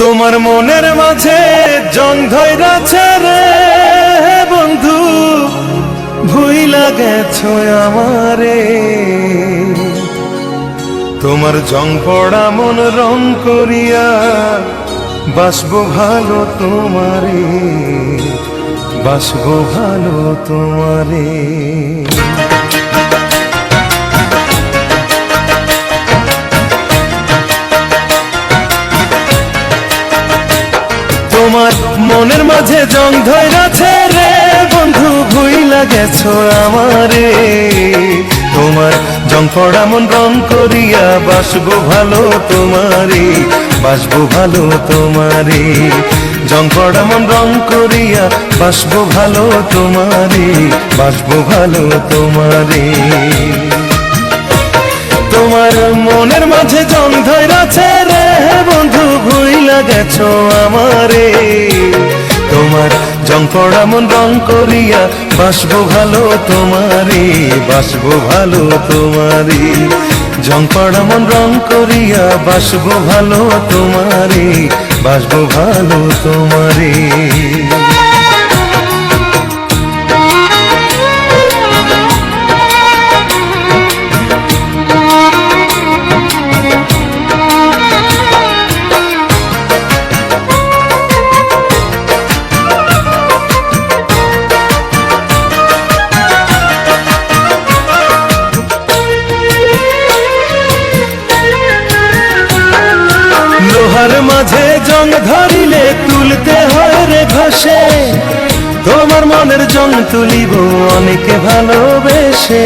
তোমার মনের মাঝে জং ধইরাছে রে বন্ধু, ভুইলা গেছো আমারে। তোমার জং পড়া মন রং করিয়া বাসবো ভালো তোমারে, বাসবো ভালো তোমারে। তোমার মনের মাঝে জং ধইরাছে রে বন্ধু, ভুইলা গেছো আমারে। তোমার জং পড়া মন রং করিয়া বাসবো ভালো তোমারে, বাসবো ভালো তোমারে। জং পড়া মন রং করিয়া বাসবো ভালো তোমারে, বাসবো ভালো তোমারে। তোমার মনের মাঝে জং ধইরাছে রে বন্ধু, ভুইলা গেছো আমারে। তোমার জং পড়া মন রং করিয়া বাসবো ভালো তোমারে, বাসবো ভালো তোমারে। জং পড়া মন রং করিয়া বাসবো ভালো তোমারে, বাসবো ভালো তোমারে। লোহার মাঝে জং ধরিলে তুলতে হয় রে ঘষে, তোমার মনের জং তুলিব অনেকে ভালোবেসে।